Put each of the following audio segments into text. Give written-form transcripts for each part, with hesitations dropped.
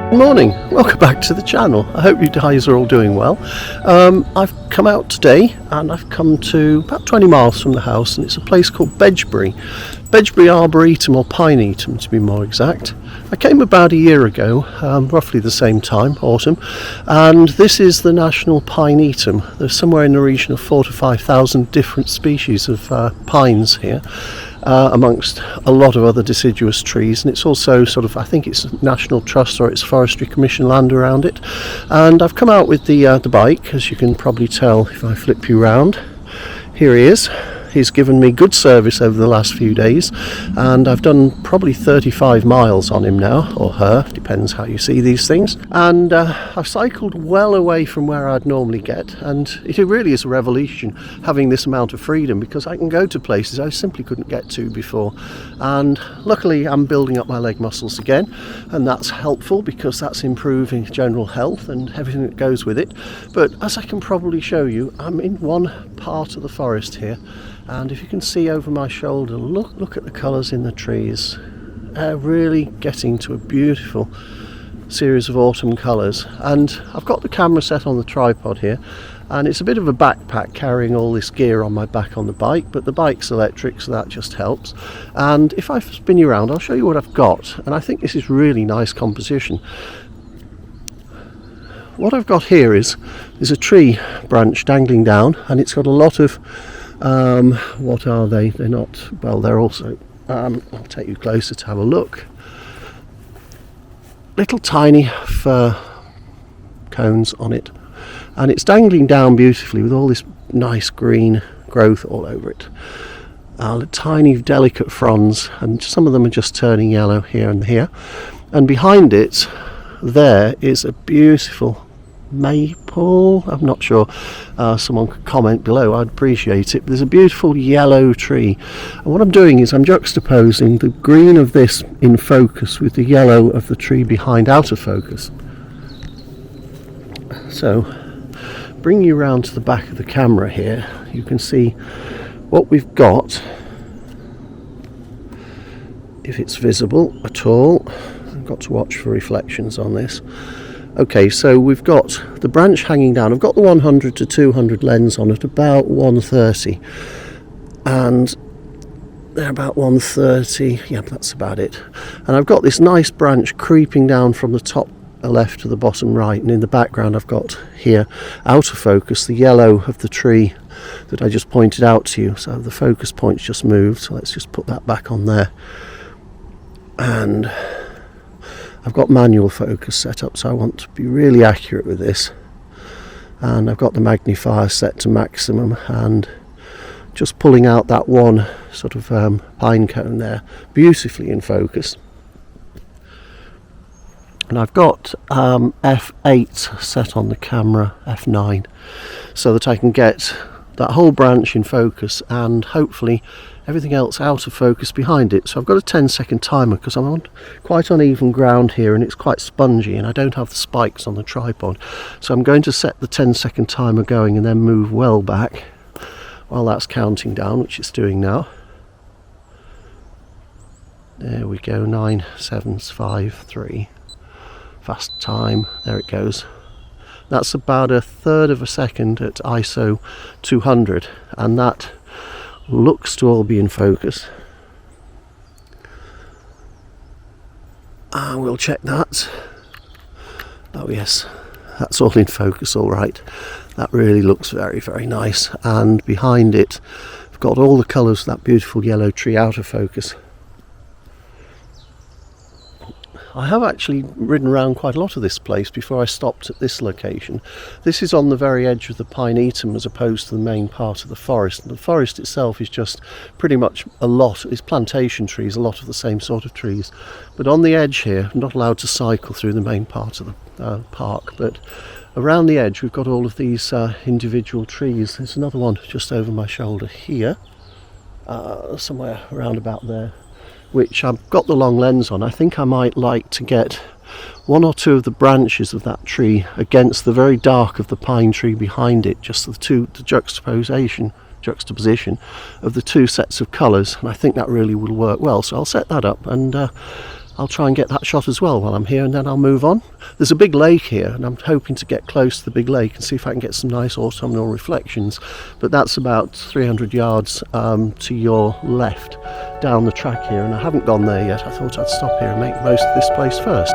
Good morning, welcome back to the channel. I hope you guys are all doing well. I've come out today and I've come to about 20 miles from the house, and it's a place called Bedgebury Arboretum, or Pinetum to be more exact. I came about a year ago, roughly the same time, autumn, and this is the national Pinetum. There's somewhere in the region of 4,000 to 5,000 different species of pines here. Amongst a lot of other deciduous trees, and it's also sort of, I think it's National Trust or it's Forestry Commission land around it. And I've come out with the bike, as you can probably tell if I flip you round. Here he is. He's given me good service over the last few days, and I've done probably 35 miles on him now, or her, depends how you see these things. And I've cycled well away from where I'd normally get, and it really is a revolution having this amount of freedom, because I can go to places I simply couldn't get to before. And luckily I'm building up my leg muscles again, and that's helpful because that's improving general health and everything that goes with it. But as I can probably show you, I'm in one part of the forest here. And if you can see over my shoulder, look at the colours in the trees. They're really getting to a beautiful series of autumn colours. And I've got the camera set on the tripod here, and it's a bit of a backpack carrying all this gear on my back on the bike, but the bike's electric, so that just helps. And if I spin you around, I'll show you what I've got, and I think this is really nice composition. What I've got here is a tree branch dangling down, and it's got a lot of what are they? They're not, well, they're also, I'll take you closer to have a look. Little tiny fir cones on it, and it's dangling down beautifully with all this nice green growth all over it. Tiny delicate fronds, and some of them are just turning yellow here and here. And behind it there is a beautiful maple, I'm not sure, someone could comment below, I'd appreciate it. There's a beautiful yellow tree, and what I'm doing is I'm juxtaposing the green of this in focus with the yellow of the tree behind out of focus. So bring you round to the back of the camera here, you can see what we've got, if it's visible at all. I've got to watch for reflections on this. Okay, so we've got the branch hanging down. I've got the 100 to 200 lens on at about 130, and they're about 130, yeah, that's about it. And I've got this nice branch creeping down from the top left to the bottom right, and in the background I've got here, out of focus, the yellow of the tree that I just pointed out to you. So the focus point's just moved, so let's just put that back on there. And I've got manual focus set up, so I want to be really accurate with this, and I've got the magnifier set to maximum, and just pulling out that one sort of pine cone there beautifully in focus. And I've got f8 set on the camera, f9, so that I can get that whole branch in focus and hopefully everything else out of focus behind it. So I've got a 10-second timer because I'm on quite uneven ground here and it's quite spongy, and I don't have the spikes on the tripod. So I'm going to set the 10-second timer going and then move well back while that's counting down, which it's doing now. There we go, 9, 7, 5, 3. Fast time, there it goes. That's about a third of a second at ISO 200, and that looks to all be in focus. We'll check that. Oh yes, that's all in focus, all right. That really looks very, very nice. And behind it, I've got all the colours of that beautiful yellow tree out of focus. I have actually ridden around quite a lot of this place before I stopped at this location. This is on the very edge of the Pinetum as opposed to the main part of the forest. And the forest itself is just pretty much it's plantation trees, a lot of the same sort of trees. But on the edge here, I'm not allowed to cycle through the main part of the park, but around the edge we've got all of these individual trees. There's another one just over my shoulder here, somewhere around about there, which I've got the long lens on. I think I might like to get one or two of the branches of that tree against the very dark of the pine tree behind it, just the juxtaposition of the two sets of colours, and I think that really will work well. So I'll set that up and I'll try and get that shot as well while I'm here, and then I'll move on. There's a big lake here, and I'm hoping to get close to the big lake and see if I can get some nice autumnal reflections, but that's about 300 yards to your left down the track here, and I haven't gone there yet. I thought I'd stop here and make the most of this place first.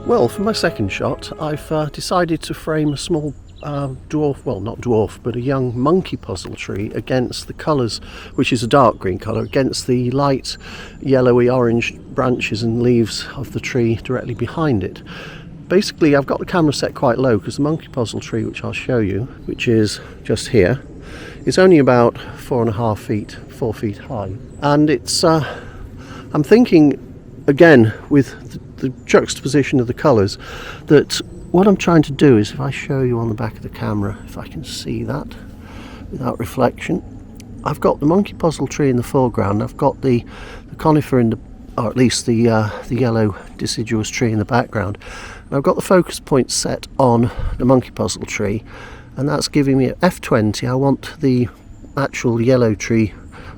Well, for my second shot, I've decided to frame a small dwarf, well not dwarf, but a young monkey puzzle tree against the colours, which is a dark green colour, against the light yellowy orange branches and leaves of the tree directly behind it. Basically, I've got the camera set quite low because the monkey puzzle tree, which I'll show you, which is just here, is only about 4.5 feet, 4 feet high. And it's, I'm thinking, again, with the juxtaposition of the colours, that what I'm trying to do is, if I show you on the back of the camera, if I can see that without reflection, I've got the monkey puzzle tree in the foreground, I've got the conifer in the, or at least the yellow deciduous tree in the background, and I've got the focus point set on the monkey puzzle tree, and that's giving me at f20. I want the actual yellow tree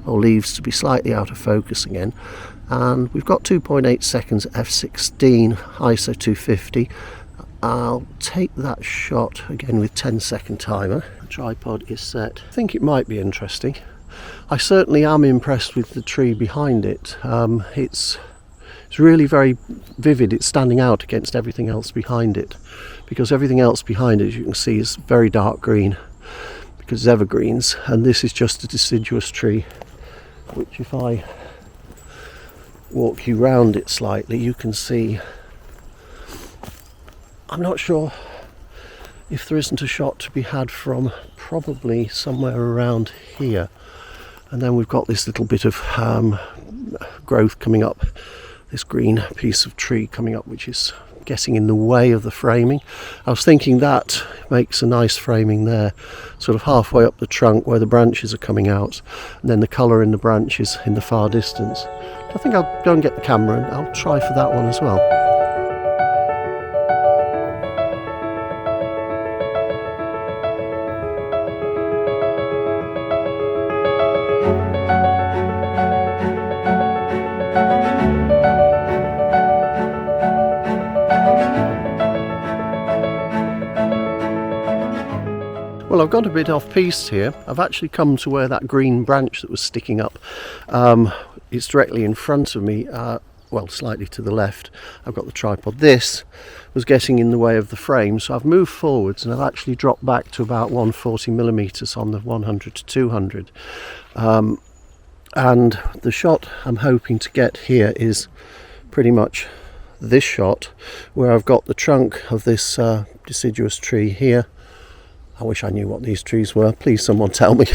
or leaves to be slightly out of focus again, and we've got 2.8 seconds at f16, ISO 250. I'll take that shot again with 10-second timer. The tripod is set. I think it might be interesting. I certainly am impressed with the tree behind it. It's really very vivid. It's standing out against everything else behind it, because everything else behind it, as you can see, is very dark green because it's evergreens, and this is just a deciduous tree, which if I walk you round it slightly, you can see. I'm not sure if there isn't a shot to be had from probably somewhere around here, and then we've got this little bit of growth coming up, this green piece of tree coming up, which is getting in the way of the framing. I was thinking that makes a nice framing there, sort of halfway up the trunk where the branches are coming out, and then the colour in the branches in the far distance. I think I'll go and get the camera and I'll try for that one as well. Well, I've got a bit off piste here. I've actually come to where that green branch that was sticking up, it's directly in front of me, well, slightly to the left. I've got the tripod. This was getting in the way of the frame, so I've moved forwards and I've actually dropped back to about 140mm on the 100 to 200. And the shot I'm hoping to get here is pretty much this shot, where I've got the trunk of this deciduous tree here. I wish I knew what these trees were. Please someone tell me.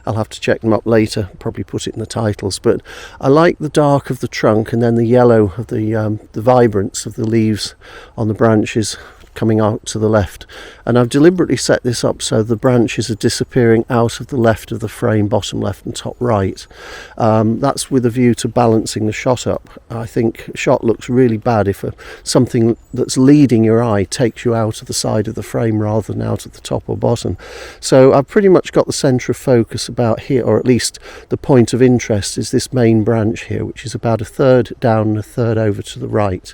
I'll have to check them up later, probably put it in the titles. But I like the dark of the trunk and then the yellow of the vibrance of the leaves on the branches coming out to the left. And I've deliberately set this up so the branches are disappearing out of the left of the frame, bottom left and top right. That's with a view to balancing the shot up. I think a shot looks really bad if something that's leading your eye takes you out of the side of the frame rather than out at the top or bottom. So I've pretty much got the centre of focus about here, or at least the point of interest is this main branch here, which is about a third down and a third over to the right,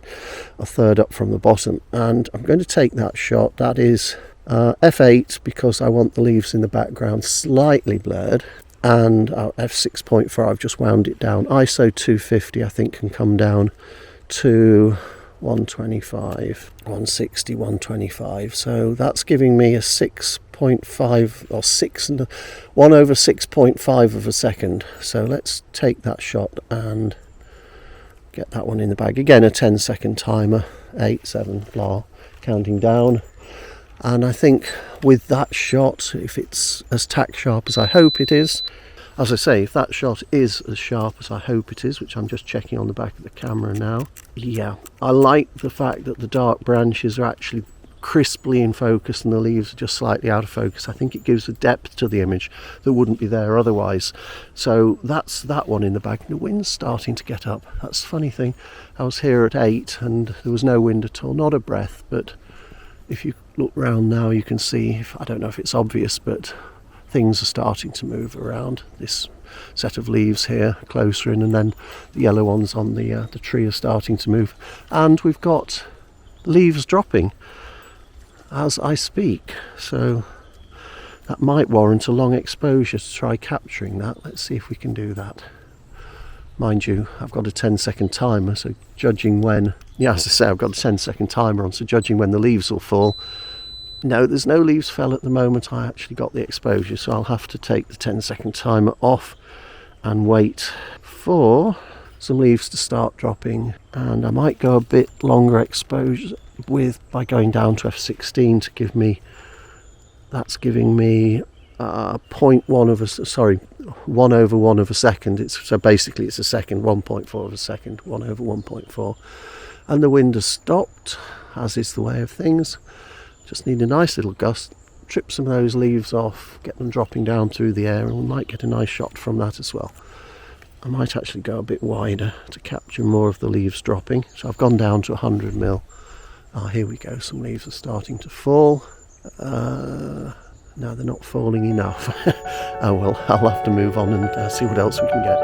a third up from the bottom. And I'm going to take that shot. That is f8 because I want the leaves in the background slightly blurred, and f6.4 I've just wound it down. ISO 250 I think can come down to 125, 160, 125, so that's giving me a 6.5 or 6 and 1 over 6.5 of a second. So let's take that shot and get that one in the bag. Again, a 10-second timer, 8, 7, blah, counting down. And I think with that shot, if it's as tack sharp as I hope it is, as I say, if that shot is as sharp as I hope it is, which I'm just checking on the back of the camera now, yeah, I like the fact that the dark branches are actually crisply in focus and the leaves are just slightly out of focus. I think it gives a depth to the image that wouldn't be there otherwise. So that's that one in the bag. The wind's starting to get up. That's the funny thing. I was here at 8 and there was no wind at all, not a breath, but if you look round now you can see, I don't know if it's obvious, but things are starting to move around. This set of leaves here closer in, and then the yellow ones on the tree are starting to move, and we've got leaves dropping as I speak, so that might warrant a long exposure to try capturing that. Let's see if we can do that. Mind you, I've got a 10-second timer, so judging when, yeah, as I say, I've got a 10-second timer on, so judging when the leaves will fall. No, there's no leaves fell at the moment. I actually got the exposure, so I'll have to take the 10-second timer off and wait for some leaves to start dropping. And I might go a bit longer exposure by going down to f16 to give me, that's giving me 1/1 of a second. So basically it's a second, 1.4 of a second, 1/1.4. And the wind has stopped, as is the way of things. Just need a nice little gust, trip some of those leaves off, get them dropping down through the air, and we might get a nice shot from that as well. I might actually go a bit wider to capture more of the leaves dropping. So I've gone down to 100mm. Here we go, some leaves are starting to fall. No, they're not falling enough. Oh well, I'll have to move on and see what else we can get.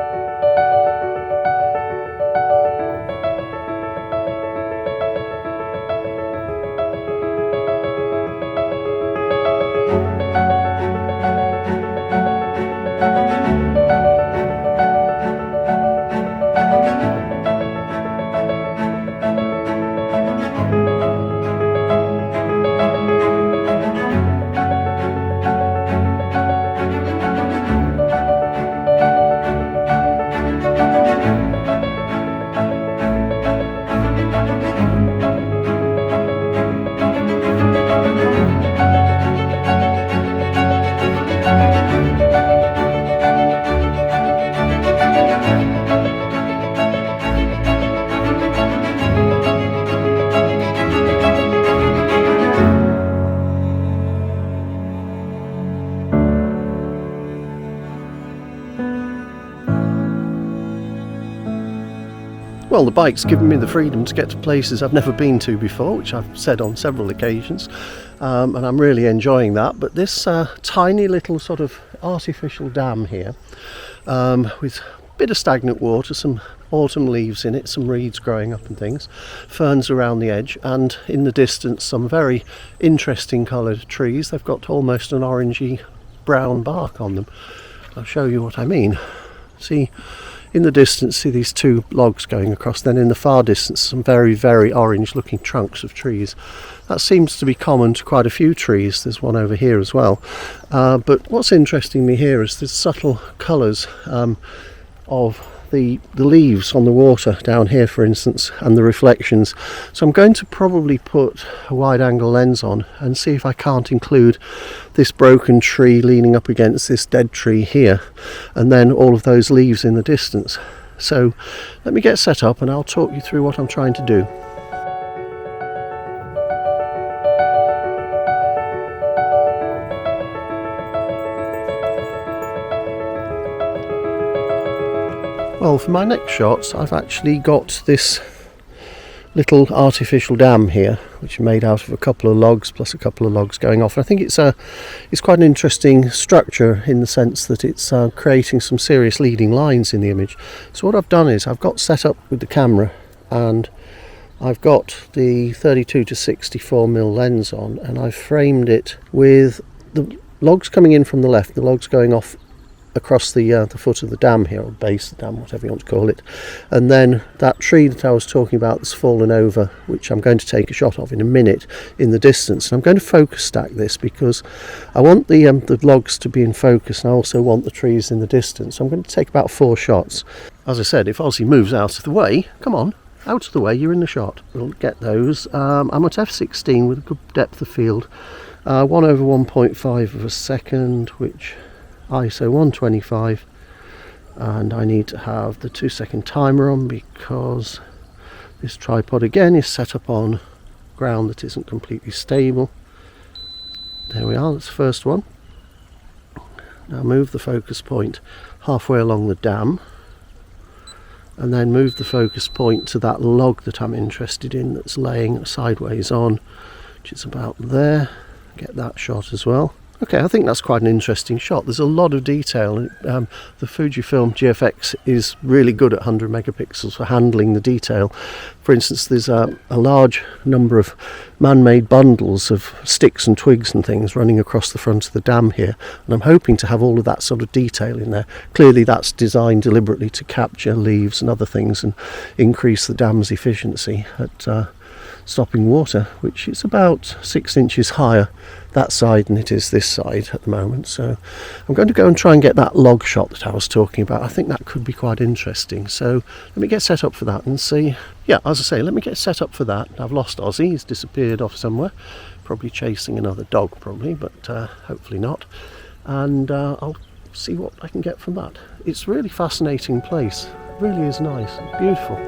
Well, the bike's given me the freedom to get to places I've never been to before, which I've said on several occasions, and I'm really enjoying that. But this tiny little sort of artificial dam here, with a bit of stagnant water, some autumn leaves in it, some reeds growing up and things, ferns around the edge, and in the distance some very interesting coloured trees. They've got almost an orangey brown bark on them. I'll show you what I mean. See, in the distance, see these two logs going across, then in the far distance some very, very orange looking trunks of trees. That seems to be common to quite a few trees. There's one over here as well. But what's interesting me here is the subtle colours of the leaves on the water down here, for instance, and the reflections. So I'm going to probably put a wide angle lens on and see if I can't include this broken tree leaning up against this dead tree here, and then all of those leaves in the distance. So let me get set up and I'll talk you through what I'm trying to do. Well, for my next shots, I've actually got this little artificial dam here, which is made out of a couple of logs plus a couple of logs going off. And I think it's quite an interesting structure in the sense that it's creating some serious leading lines in the image. So what I've done is I've got set up with the camera, and I've got the 32 to 64mm lens on, and I've framed it with the logs coming in from the left, the logs going off across the foot of the dam here, or base of the dam, whatever you want to call it, and then that tree that I was talking about that's fallen over, which I'm going to take a shot of in a minute in the distance. And I'm going to focus stack this because I want the logs to be in focus, and I also want the trees in the distance. So I'm going to take about 4 shots. As I said, if Ozzie moves out of the way, come on, out of the way, you're in the shot. We'll get those. I'm at f16 with a good depth of field, 1/1.5 of a second, which ISO 125, and I need to have the 2-second timer on because this tripod again is set up on ground that isn't completely stable. There we are, that's the first one. Now move the focus point halfway along the dam, and then move the focus point to that log that I'm interested in that's laying sideways on, which is about there. Get that shot as well. Okay, I think that's quite an interesting shot. There's a lot of detail. The FujiFilm GFX is really good at 100 megapixels for handling the detail. For instance, there's a large number of man-made bundles of sticks and twigs and things running across the front of the dam here, and I'm hoping to have all of that sort of detail in there. Clearly that's designed deliberately to capture leaves and other things and increase the dam's efficiency at stopping water, which is about 6 inches higher that side than it is this side at the moment. So I'm going to go and try and get that log shot that I was talking about. I think that could be quite interesting. So let me get set up for that and see. Yeah, as I say, let me get set up for that. I've lost Ozzie. He's disappeared off somewhere, probably chasing another dog probably, but hopefully not. And I'll see what I can get from that. It's a really fascinating place. It really is nice, beautiful.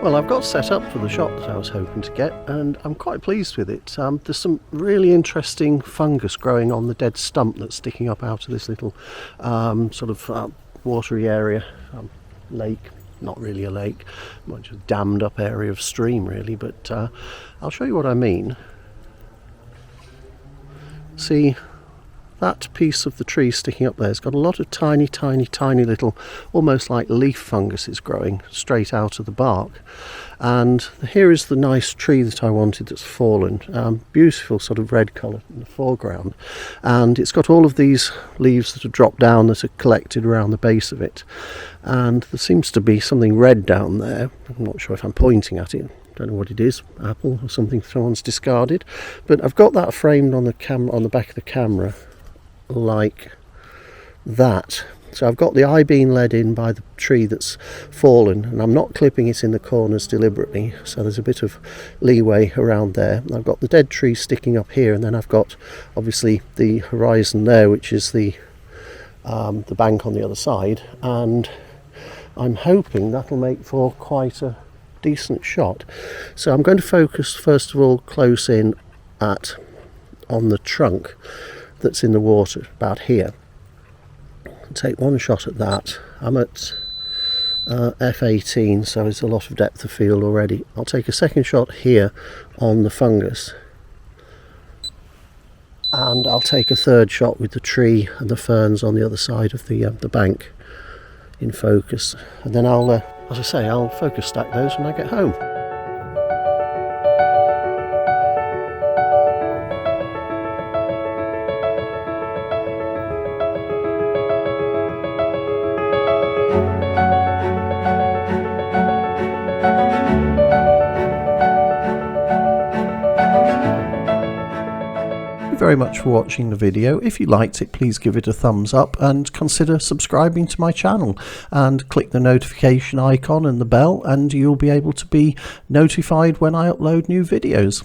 Well, I've got set up for the shot that I was hoping to get, and I'm quite pleased with it. There's some really interesting fungus growing on the dead stump that's sticking up out of this little watery area, lake, not really a lake, much a dammed up area of stream really, but I'll show you what I mean. See, that piece of the tree sticking up there has got a lot of tiny little, almost like leaf funguses growing straight out of the bark. And here is the nice tree that I wanted that's fallen, beautiful sort of red colour in the foreground, and it's got all of these leaves that have dropped down that are collected around the base of it, and there seems to be something red down there. I'm not sure if I'm pointing at it. Don't know what it is, apple or something someone's discarded, but I've got that framed on the camera, on the back of the camera, like that. So I've got the I-beam led in by the tree that's fallen, and I'm not clipping it in the corners deliberately, so there's a bit of leeway around there. I've got the dead tree sticking up here, and then I've got obviously the horizon there, which is the bank on the other side, and I'm hoping that'll make for quite a decent shot. So I'm going to focus first of all close in on the trunk that's in the water about here. I'll take one shot at that. I'm at f18, so it's a lot of depth of field already. I'll take a second shot here on the fungus, and I'll take a third shot with the tree and the ferns on the other side of the bank in focus, and then I'll as I say, I'll focus stack those when I get home. Very much for watching the video. If you liked it, please give it a thumbs up and consider subscribing to my channel, and click the notification icon and the bell, and you'll be able to be notified when I upload new videos.